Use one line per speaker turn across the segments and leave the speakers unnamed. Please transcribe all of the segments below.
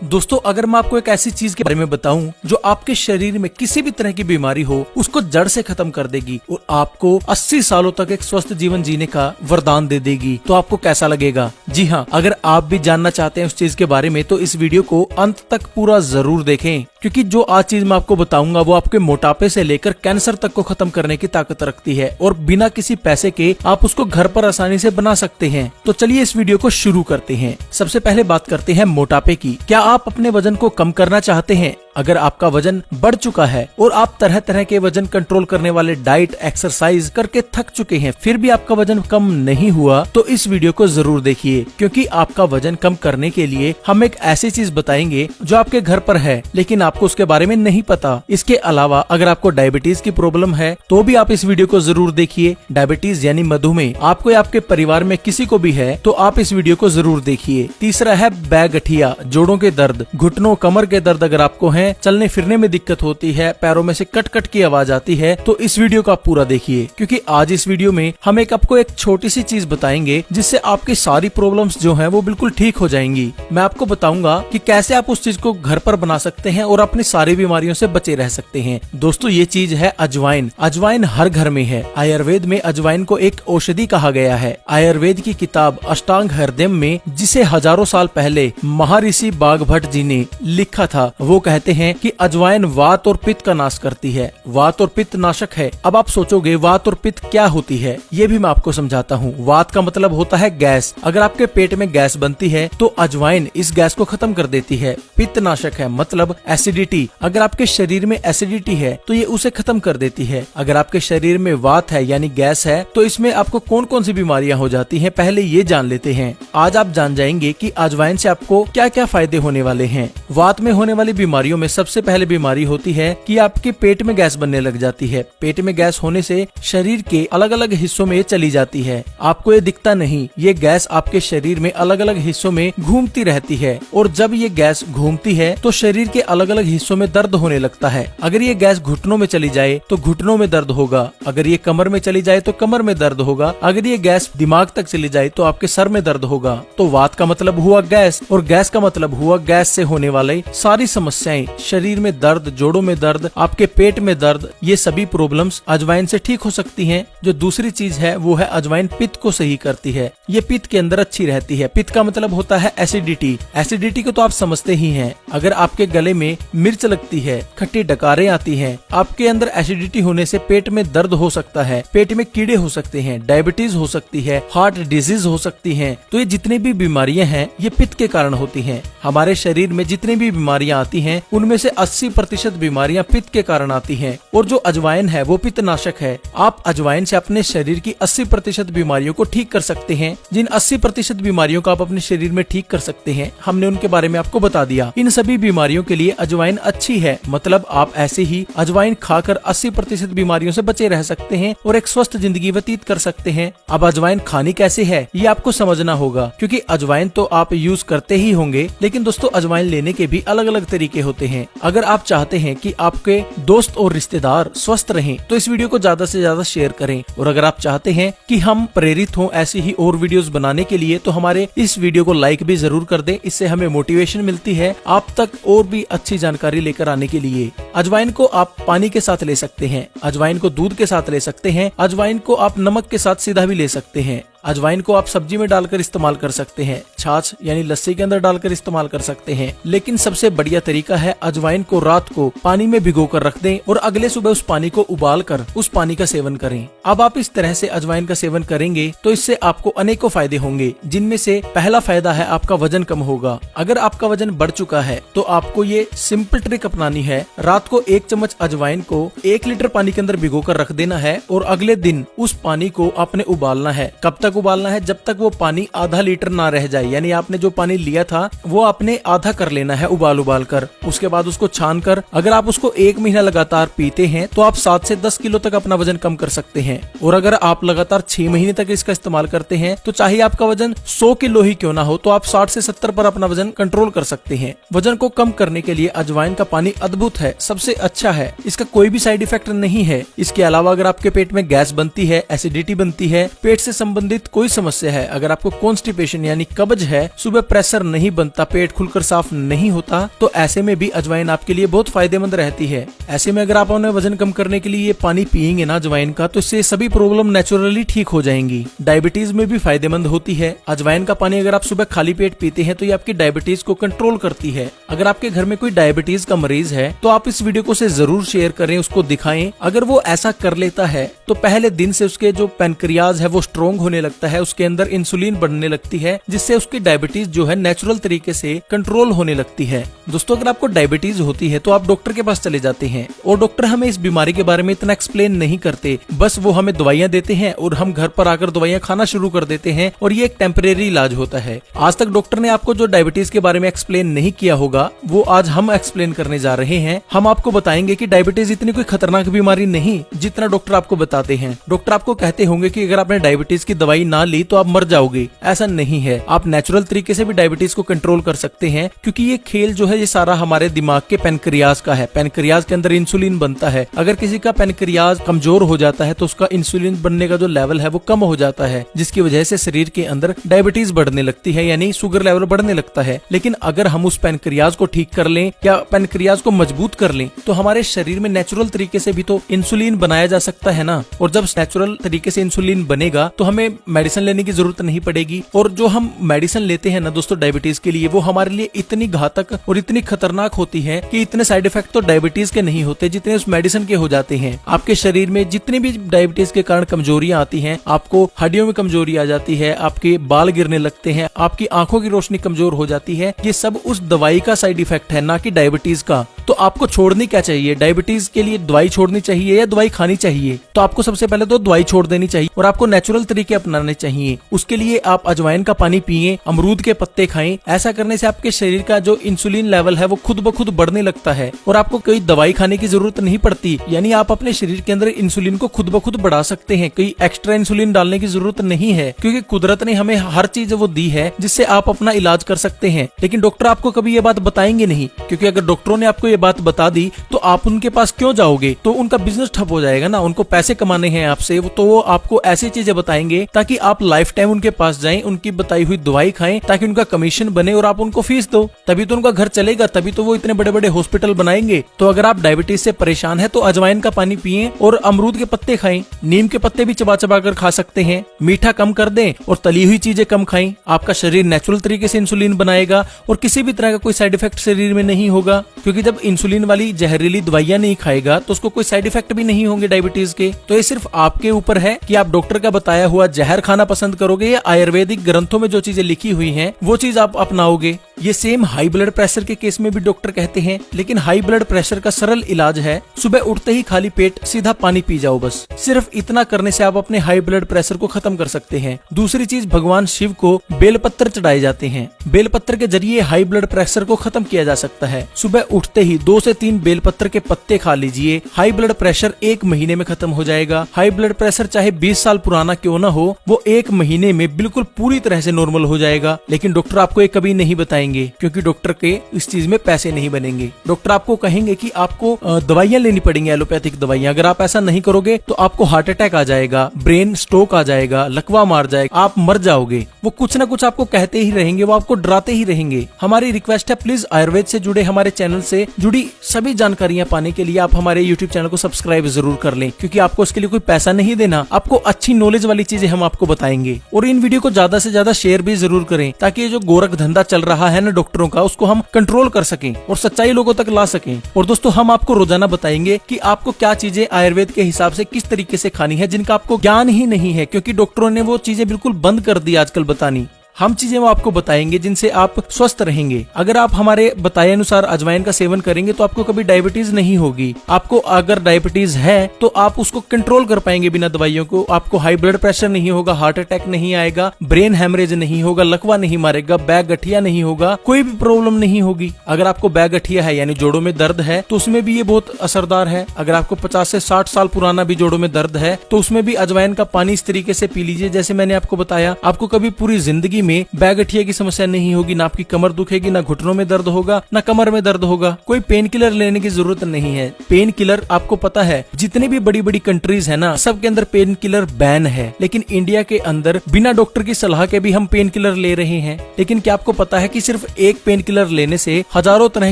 दोस्तों अगर मैं आपको एक ऐसी चीज के बारे में बताऊं जो आपके शरीर में किसी भी तरह की बीमारी हो उसको जड़ से खत्म कर देगी और आपको 80 सालों तक एक स्वस्थ जीवन जीने का वरदान दे देगी, तो आपको कैसा लगेगा? जी हाँ, अगर आप भी जानना चाहते हैं उस चीज के बारे में तो इस वीडियो को अंत तक पूरा जरूर देखें, क्योंकि जो आज चीज मैं आपको बताऊंगा वो आपके मोटापे से लेकर कैंसर तक को खत्म करने की ताकत रखती है और बिना किसी पैसे के आप उसको घर पर आसानी से बना सकते हैं। तो चलिए इस वीडियो को शुरू करते हैं। सबसे पहले बात करते हैं मोटापे की। क्या आप अपने वजन को कम करना चाहते हैं? अगर आपका वजन बढ़ चुका है और आप तरह तरह के वजन कंट्रोल करने वाले डाइट एक्सरसाइज करके थक चुके हैं, फिर भी आपका वजन कम नहीं हुआ, तो इस वीडियो को जरूर देखिए, क्योंकि आपका वजन कम करने के लिए हम एक ऐसी चीज बताएंगे जो आपके घर पर है लेकिन आपको उसके बारे में नहीं पता। इसके अलावा अगर आपको डायबिटीज की प्रॉब्लम है तो भी आप इस वीडियो को जरूर देखिए। डायबिटीज यानी मधुमेह आपको या आपके परिवार में किसी को भी है तो आप इस वीडियो को जरूर देखिए। तीसरा है बैगठिया, जोड़ों के दर्द, घुटनों कमर के दर्द अगर आपको है, चलने फिरने में दिक्कत होती है, पैरों में से कट कट की आवाज आती है, तो इस वीडियो को आप पूरा देखिए, क्योंकि आज इस वीडियो में हम आपको एक छोटी सी चीज बताएंगे जिससे आपकी सारी प्रॉब्लम्स जो हैं वो बिल्कुल ठीक हो जाएंगी। मैं आपको बताऊंगा कि कैसे आप उस चीज को घर पर बना सकते हैं और अपनी सारी बीमारियों से बचे रह सकते हैं। दोस्तों ये चीज है अजवाइन। अजवाइन हर घर में है। आयुर्वेद में अजवाइन को एक औषधि कहा गया है। आयुर्वेद की किताब अष्टांग हृदयम में, जिसे हजारों साल पहले महर्षि बाघभट्ट जी ने लिखा था, वो कहते हैं कि अजवाइन वात और पित्त का नाश करती है। वात और पित्त नाशक है। अब आप सोचोगे वात और पित्त क्या होती है, ये भी मैं आपको समझाता हूँ। वात का मतलब होता है गैस। अगर आपके पेट में गैस बनती है तो अजवाइन इस गैस को खत्म कर देती है। पित्त नाशक है मतलब एसिडिटी। अगर आपके शरीर में एसिडिटी है तो ये उसे खत्म कर देती है। अगर आपके शरीर में वात है यानी गैस है तो इसमें आपको कौन कौन सी बीमारियां हो जाती हैं, पहले ये जान लेते हैं। आज आप जान जाएंगे कि अजवाइन से आपको क्या क्या फायदे होने वाले हैं। वात में होने वाली बीमारियों में सबसे पहले बीमारी होती है कि आपके पेट में गैस बनने लग जाती है। पेट में गैस होने से शरीर के अलग अलग हिस्सों में चली जाती है। आपको ये दिखता नहीं, ये गैस आपके शरीर में अलग अलग हिस्सों में घूमती रहती है और जब ये गैस घूमती है तो शरीर के अलग अलग हिस्सों में दर्द होने लगता है। अगर ये गैस घुटनों में चली जाए तो घुटनों में दर्द होगा। अगर ये कमर में चली जाए तो कमर में दर्द होगा। अगर ये गैस दिमाग तक चली जाए तो आपके सर में दर्द होगा। तो वात का मतलब हुआ गैस और गैस का मतलब हुआ गैस से होने वाले सारी समस्याएं, शरीर में दर्द, जोड़ों में दर्द, आपके पेट में दर्द, ये सभी प्रॉब्लम्स अजवाइन से ठीक हो सकती हैं। जो दूसरी चीज है वो है अजवाइन पित्त को सही करती है। ये पित्त के अंदर अच्छी रहती है। पित्त का मतलब होता है एसिडिटी। एसिडिटी को तो आप समझते ही हैं। अगर आपके गले में मिर्च लगती है, खट्टी डकारें आती हैं, आपके अंदर एसिडिटी होने से पेट में दर्द हो सकता है, पेट में कीड़े हो सकते हैं, डायबिटीज हो सकती है, हार्ट डिजीज हो सकती है, तो ये जितनी भी बीमारियां हैं ये पित्त के कारण होती हैं। हमारे शरीर में जितनी भी बीमारियां आती हैं उनमें से 80% बीमारियां पित्त के कारण आती हैं और जो अजवाइन है वो पित्त नाशक है। आप अजवाइन से अपने शरीर की 80% बीमारियों को ठीक कर सकते हैं। जिन 80% बीमारियों को आप अपने शरीर में ठीक कर सकते हैं हमने उनके बारे में आपको बता दिया। इन सभी बीमारियों के लिए अजवाइन अच्छी है, मतलब आप ऐसे ही अजवाइन खाकर 80% बीमारियों से बचे रह सकते हैं और एक स्वस्थ जिंदगी व्यतीत कर सकते हैं। अब अजवाइन खानी कैसे है ये आपको समझना होगा, क्योंकि अजवाइन तो आप यूज करते ही होंगे, लेकिन दोस्तों अजवाइन लेने के भी अलग अलग तरीके होते हैं। अगर आप चाहते हैं कि आपके दोस्त और रिश्तेदार स्वस्थ रहें तो इस वीडियो को ज्यादा से ज्यादा शेयर करें, और अगर आप चाहते हैं कि हम प्रेरित हों ऐसी ही और वीडियोस बनाने के लिए तो हमारे इस वीडियो को लाइक भी जरूर कर दें। इससे हमें मोटिवेशन मिलती है आप तक और भी अच्छी जानकारी लेकर आने के लिए। अजवाइन को आप पानी के साथ ले सकते हैं, अजवाइन को दूध के साथ ले सकते हैं, अजवाइन को आप नमक के साथ सीधा भी ले सकते हैं, अजवाइन को आप सब्जी में डालकर इस्तेमाल कर सकते हैं, छाछ यानी लस्सी के अंदर डालकर इस्तेमाल कर सकते हैं। लेकिन सबसे बढ़िया तरीका है अजवाइन को रात को पानी में भिगोकर रख दें और अगले सुबह उस पानी को उबालकर उस पानी का सेवन करें। अब आप इस तरह से अजवाइन का सेवन करेंगे तो इससे आपको अनेकों फायदे होंगे, जिनमें से पहला फायदा है आपका वजन कम होगा। अगर आपका वजन बढ़ चुका है तो आपको ये सिंपल ट्रिक अपनानी है। रात को 1 चम्मच अजवाइन को 1 लीटर पानी के अंदर भिगोकर रख देना है और अगले दिन उस पानी को आपने उबालना है। कब तक उबालना है? जब तक वो पानी आधा लीटर ना रह जाए, यानी आपने जो पानी लिया था वो आपने आधा कर लेना है उबाल कर। उसके बाद उसको छान कर अगर आप उसको 1 महीना लगातार पीते हैं तो आप 7 से 10 किलो तक अपना वजन कम कर सकते हैं। और अगर आप लगातार 6 महीने तक इसका इस्तेमाल करते हैं तो चाहे आपका वजन 100 किलो ही क्यों ना हो तो आप 60 से 70 पर अपना वजन कंट्रोल कर सकते हैं। वजन को कम करने के लिए अजवाइन का पानी अद्भुत है, सबसे अच्छा है। इसका कोई भी साइड इफेक्ट नहीं है। इसके अलावा अगर आपके पेट में गैस बनती है, एसिडिटी बनती है, पेट से संबंधित संबंधित कोई समस्या है, अगर आपको कॉन्स्टिपेशन यानी कब्ज है, सुबह प्रेशर नहीं बनता, पेट खुलकर साफ नहीं होता, तो ऐसे में भी अजवाइन आपके लिए बहुत फायदेमंद रहती है। ऐसे में अगर आप अपने वजन कम करने के लिए ये पानी पियेंगे ना अजवाइन का, तो इससे सभी प्रॉब्लम नेचुरली ठीक हो जाएंगी। डायबिटीज में भी फायदेमंद होती है। अजवाइन का पानी अगर आप सुबह खाली पेट पीते हैं तो ये आपकी डायबिटीज को कंट्रोल करती है। अगर आपके घर में कोई डायबिटीज का मरीज है तो आप इस वीडियो को से जरूर शेयर करें, उसको दिखाएं। अगर वो ऐसा कर लेता है तो पहले दिन से उसके जो पैनक्रियाज है वो स्ट्रोंग होने लगता है, उसके अंदर इंसुलिन बढ़ने लगती है, जिससे उसकी डायबिटीज जो है नेचुरल तरीके से कंट्रोल होने लगती है। दोस्तों, अगर आपको डायबिटीज होती है तो आप डॉक्टर के पास चले जाते हैं और डॉक्टर हमें इस बीमारी के बारे में इतना एक्सप्लेन नहीं करते, बस वो हमें दवाइयां देते हैं और हम घर पर आकर दवाइयां खाना शुरू कर देते हैं और ये एक टेम्परेरी इलाज होता है। आज तक डॉक्टर ने आपको जो डायबिटीज के बारे में एक्सप्लेन नहीं किया होगा वो आज हम एक्सप्लेन करने जा रहे हैं। हम आपको बताएंगे कि डायबिटीज इतनी कोई खतरनाक बीमारी नहीं जितना डॉक्टर आपको बताते हैं। डॉक्टर आपको कहते होंगे कि अगर आपने डायबिटीज की दवाई ना ली तो आप मर जाओगे, ऐसा नहीं है। आप नेचुरल तरीके से भी डायबिटीज को कंट्रोल कर सकते हैं, क्योंकि ये खेल जो है ये सारा हमारे दिमाग के पैनक्रियाज का है। पैनक्रियाज के अंदर इंसुलिन बनता है। अगर किसी का पैनक्रियाज कमजोर हो जाता है तो उसका इंसुलिन बनने का जो लेवल है वो कम हो जाता है, जिसकी वजह से शरीर के अंदर डायबिटीज बढ़ने लगती है, यानी शुगर लेवल बढ़ने लगता है। लेकिन अगर हम उस पैनक्रियाज को ठीक कर लें या पैनक्रियाज को मजबूत कर लें तो हमारे शरीर में नेचुरल तरीके से भी तो इंसुलिन बनाया जा सकता है ना। और जब नेचुरल तरीके से इंसुलिन बनेगा तो हमें मेडिसिन लेने की जरूरत नहीं पड़ेगी। और जो हम मेडिसिन लेते हैं ना दोस्तों डायबिटीज के लिए, वो हमारे लिए इतनी घातक और इतनी खतरनाक होती है कि इतने साइड इफेक्ट तो डायबिटीज के नहीं होते जितने उस मेडिसिन के हो जाते हैं। आपके शरीर में जितनी भी डायबिटीज के कारण कमजोरियां आती हैं, आपको हड्डियों में कमजोरी आ जाती है, आपके बाल गिरने लगते हैं, आपकी आंखों की रोशनी कमजोर हो जाती है, ये सब उस दवाई का साइड इफेक्ट है, ना कि डायबिटीज का। तो आपको छोड़नी क्या चाहिए? डायबिटीज के लिए दवाई छोड़नी चाहिए या दवाई खानी चाहिए? तो आपको सबसे पहले तो दवाई छोड़ देनी चाहिए और आपको नेचुरल तरीके अपनाने चाहिए। उसके लिए आप अजवाइन का पानी पिए, अमरूद के पत्ते खाएं। ऐसा करने से आपके शरीर का जो इंसुलिन लेवल है वो खुद ब खुद बढ़ने लगता है और आपको कोई दवाई खाने की जरूरत नहीं पड़ती। यानी आप अपने शरीर के अंदर इंसुलिन को खुद ब खुद बढ़ा सकते हैं। कोई एक्स्ट्रा इंसुलिन डालने की जरूरत नहीं है, क्योंकि कुदरत ने हमें हर चीज वो दी है जिससे आप अपना इलाज कर सकते हैं। लेकिन डॉक्टर आपको कभी ये बात बताएंगे नहीं, क्योंकि अगर डॉक्टरों ने आपको ये बात बता दी तो आप उनके पास क्यों जाओगे? तो उनका बिजनेस ठप हो जाएगा ना। उनको पैसे कमाने हैं आपसे, तो वो आपको ऐसी चीजें बताएंगे ताकि आप लाइफ टाइम उनके पास जाएं, उनकी बताई हुई दवाई खाएं, ताकि उनका कमीशन बने और आप उनको फीस दो। तभी तो उनका घर चलेगा, तभी तो वो इतने बड़े बड़े हॉस्पिटल बनाएंगे। तो अगर आप डायबिटीज से परेशान है तो अजवाइन का पानी पिए और अमरूद के पत्ते खाएं। नीम के पत्ते भी चबा चबा कर खा सकते हैं। मीठा कम कर दें और तली हुई चीजें कम खाएं। आपका शरीर नेचुरल तरीके से इंसुलिन बनाएगा और किसी भी तरह का कोई साइड इफेक्ट शरीर में नहीं होगा, क्योंकि जब इंसुलिन वाली जहरीली दवाइयां नहीं खाएगा तो उसको कोई साइड इफेक्ट भी नहीं होंगे डायबिटीज के। तो ये सिर्फ आपके ऊपर है कि आप डॉक्टर का बताया हुआ जहर खाना पसंद करोगे या आयुर्वेदिक ग्रंथों में जो चीजें लिखी हुई हैं वो चीज आप अपनाओगे। ये सेम हाई ब्लड प्रेशर के केस में भी डॉक्टर कहते हैं, लेकिन हाई ब्लड प्रेशर का सरल इलाज है सुबह उठते ही खाली पेट सीधा पानी पी जाओ बस। सिर्फ इतना करने से आप अपने हाई ब्लड प्रेशर को खत्म कर सकते हैं। दूसरी चीज, भगवान शिव को बेलपत्र चढ़ाए जाते हैं। बेलपत्र के जरिए हाई ब्लड प्रेशर को खत्म किया जा सकता है। सुबह उठते ही 2 से 3 बेलपत्र के पत्ते खा लीजिए, हाई ब्लड प्रेशर 1 महीने में खत्म हो जाएगा। हाई ब्लड प्रेशर चाहे 20 साल पुराना क्यों ना हो, वो 1 महीने में बिल्कुल पूरी तरह से नॉर्मल हो जाएगा। लेकिन डॉक्टर आपको ये कभी नहीं बताएंगे, क्योंकि डॉक्टर के इस चीज में पैसे नहीं बनेंगे। डॉक्टर आपको कहेंगे कि आपको दवाइयां लेनी पड़ेंगी, एलोपैथिक दवाइयां। अगर आप ऐसा नहीं करोगे तो आपको हार्ट अटैक आ जाएगा, ब्रेन स्ट्रोक आ जाएगा, लकवा मार जाएगा, आप मर जाओगे। वो कुछ ना कुछ आपको कहते ही रहेंगे, वो आपको डराते ही रहेंगे। हमारी रिक्वेस्ट है, प्लीज आयुर्वेद से जुड़े हमारे चैनल से जुड़ी सभी जानकारियां पाने के लिए आप हमारे यूट्यूब चैनल को सब्सक्राइब जरूर कर लें, क्योंकि आपको इसके लिए कोई पैसा नहीं देना। आपको अच्छी नॉलेज वाली चीजें हम आपको बताएंगे। और इन वीडियो को ज्यादा से ज्यादा शेयर भी जरूर करें, ताकि ये जो गोरख धंधा चल रहा है ना डॉक्टरों का, उसको हम कंट्रोल कर सकें और सच्चाई लोगों तक ला सकें। और दोस्तों, हम आपको रोजाना बताएंगे कि आपको क्या चीजें आयुर्वेद के हिसाब से किस तरीके से खानी है, जिनका आपको ज्ञान ही नहीं है, क्योंकि डॉक्टरों ने वो चीजें बिल्कुल बंद कर दी आजकल बतानी। हम चीजें वो आपको बताएंगे जिनसे आप स्वस्थ रहेंगे। अगर आप हमारे बताए अनुसार अजवाइन का सेवन करेंगे तो आपको कभी डायबिटीज नहीं होगी। आपको अगर डायबिटीज है तो आप उसको कंट्रोल कर पाएंगे बिना दवाइयों को। आपको हाई ब्लड प्रेशर नहीं होगा, हार्ट अटैक नहीं आएगा, ब्रेन हेमरेज नहीं होगा, लकवा नहीं मारेगा, बैक गठिया नहीं होगा, कोई भी प्रॉब्लम नहीं होगी। अगर आपको बैक गठिया है यानी जोड़ों में दर्द है तो उसमें भी ये बहुत असरदार है। अगर आपको 50 से 60 साल पुराना भी जोड़ों में दर्द है तो उसमें भी अजवाइन का पानी इस तरीके से पी लीजिए जैसे मैंने आपको बताया। आपको कभी पूरी जिंदगी में बैगठिया की समस्या नहीं होगी, ना आपकी कमर दुखेगी, ना घुटनों में दर्द होगा, ना कमर में दर्द होगा। कोई पेन किलर लेने की जरूरत नहीं है। पेन किलर आपको पता है जितनी भी बड़ी बड़ी कंट्रीज है ना, सबके अंदर पेन किलर बैन है, लेकिन इंडिया के अंदर बिना डॉक्टर की सलाह के भी हम पेन किलर ले रहे हैं। लेकिन क्या आपको पता है कि सिर्फ एक पेन किलर लेने से हजारों तरह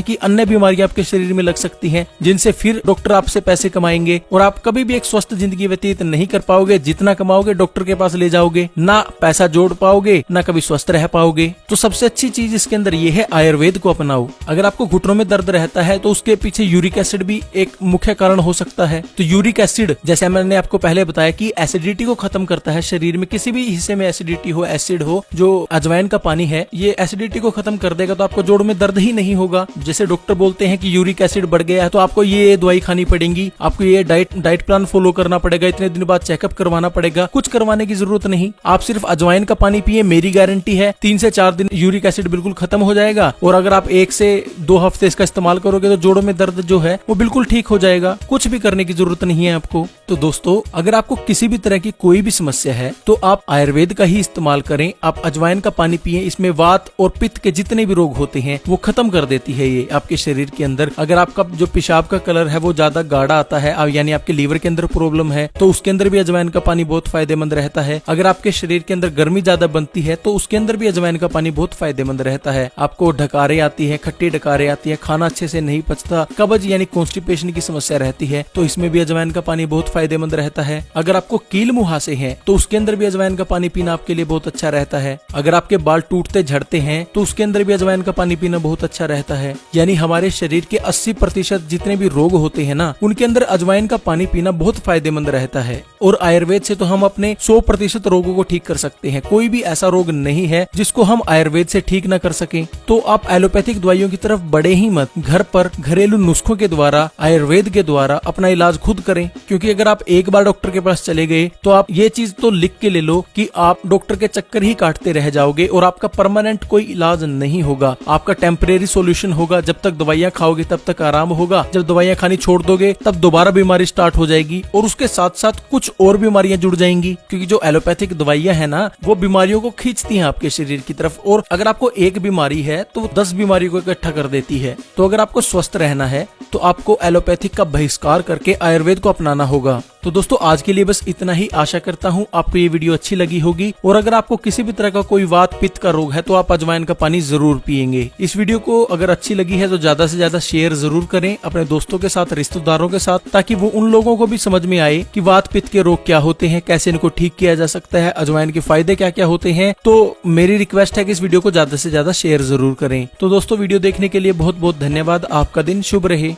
की अन्य बीमारियां आपके शरीर में लग सकती हैं, जिनसे फिर डॉक्टर आपसे पैसे कमाएंगे और आप कभी भी एक स्वस्थ जिंदगी व्यतीत नहीं कर पाओगे। जितना कमाओगे डॉक्टर के पास ले जाओगे, ना पैसा जोड़ पाओगे, ना कभी स्वस्थ रह पाओगे। तो सबसे अच्छी चीज इसके अंदर ये है, आयुर्वेद को अपनाओ। अगर आपको घुटनों में दर्द रहता है तो उसके पीछे यूरिक एसिड भी एक मुख्य कारण हो सकता है। तो यूरिक एसिड, जैसे मैंने आपको पहले बताया कि एसिडिटी को खत्म करता है। शरीर में किसी भी हिस्से में एसिडिटी हो, एसिड हो, जो अजवाइन का पानी है ये एसिडिटी को खत्म कर देगा, तो आपको जोड़ में दर्द ही नहीं होगा। जैसे डॉक्टर बोलते हैं कि यूरिक एसिड बढ़ गया है तो आपको ये दवाई खानी पड़ेगी, आपको ये डाइट प्लान फॉलो करना पड़ेगा, इतने दिन बाद चेकअप करवाना पड़ेगा। कुछ करवाने की जरूरत नहीं, आप सिर्फ अजवाइन का पानी पिए, मेरी गारंटी है 3 से 4 दिन यूरिक एसिड बिल्कुल खत्म हो जाएगा। और अगर आप 1 से 2 हफ्ते इसका इस्तेमाल करोगे तो जोड़ों में दर्द जो है वो बिल्कुल ठीक हो जाएगा। कुछ भी करने की जरूरत नहीं है आपको। तो दोस्तों, अगर आपको किसी भी तरह की कोई भी समस्या है तो आप आयुर्वेद का ही इस्तेमाल करें। आप अजवाइन का पानी पिए, इसमें वात और पित्त के जितने भी रोग होते हैं वो खत्म कर देती है ये आपके शरीर के अंदर। अगर आपका जो पेशाब का कलर है वो ज्यादा गाढ़ा आता है, यानी आपके लीवर के अंदर प्रॉब्लम है, तो उसके अंदर भी अजवाइन का पानी बहुत फायदेमंद रहता है। अगर आपके शरीर के अंदर गर्मी ज्यादा बनती है तो उसके अंदर भी अजवाइन का पानी बहुत फायदेमंद रहता है। आपको डकारे आती है, खट्टी डकारे आती है, खाना अच्छे से नहीं पचता, कब्ज यानी कॉन्स्टिपेशन की समस्या रहती है, तो इसमें भी अजवाइन का पानी बहुत फायदेमंद रहता है। अगर आपको कील मुहासे हैं तो उसके अंदर भी अजवाइन का पानी पीना आपके लिए बहुत अच्छा रहता है। अगर आपके बाल टूटते झड़ते हैं तो उसके अंदर भी अजवाइन का पानी पीना बहुत अच्छा रहता है। यानी हमारे शरीर के 80% जितने भी रोग होते हैं ना, उनके अंदर अजवाइन का पानी पीना बहुत फायदेमंद रहता है। और आयुर्वेद से तो हम अपने 100% रोगों को ठीक कर सकते हैं। कोई भी ऐसा रोग नहीं है जिसको हम आयुर्वेद से ठीक न कर सकें। तो आप एलोपैथिक दवाइयों की तरफ बढ़े ही मत, घर पर घरेलू नुस्खों के द्वारा, आयुर्वेद के द्वारा अपना इलाज खुद करें। क्योंकि अगर आप एक बार डॉक्टर के पास चले गए तो आप ये चीज तो लिख के ले लो कि आप डॉक्टर के चक्कर ही काटते रह जाओगे और आपका परमानेंट कोई इलाज नहीं होगा। आपका टेम्परेरी सॉल्यूशन होगा, जब तक दवाइयाँ खाओगे तब तक आराम होगा, जब दवाइयाँ खानी छोड़ दोगे तब दोबारा बीमारी स्टार्ट हो जाएगी और उसके साथ साथ कुछ और बीमारियां जुड़ जाएंगी। क्योंकि जो एलोपैथिक दवाइयां है ना, वो बीमारियों को खींचती हैं आपके शरीर की तरफ, और अगर आपको एक बीमारी है तो वो 10 बीमारियों को इकट्ठा कर देती है। तो अगर आपको स्वस्थ रहना है तो आपको एलोपैथिक का बहिष्कार करके आयुर्वेद को अपनाना होगा। तो दोस्तों, आज के लिए बस इतना ही। आशा करता हूँ आपको ये वीडियो अच्छी लगी होगी, और अगर आपको किसी भी तरह का कोई वात पित्त का रोग है तो आप अजवाइन का पानी जरूर पिएंगे। इस वीडियो को अगर अच्छी लगी है तो ज्यादा से ज्यादा शेयर जरूर करें अपने दोस्तों के साथ, रिश्तेदारों के साथ, ताकि वो उन लोगों को भी समझ में आए कि वात पित्त के रोग क्या होते हैं, कैसे इनको ठीक किया जा सकता है, अजवाइन के फायदे क्या क्या होते हैं। तो मेरी रिक्वेस्ट है कि इस वीडियो को ज्यादा से ज्यादा शेयर जरूर करें। तो दोस्तों, वीडियो देखने के लिए बहुत बहुत धन्यवाद। आपका दिन शुभ रहे।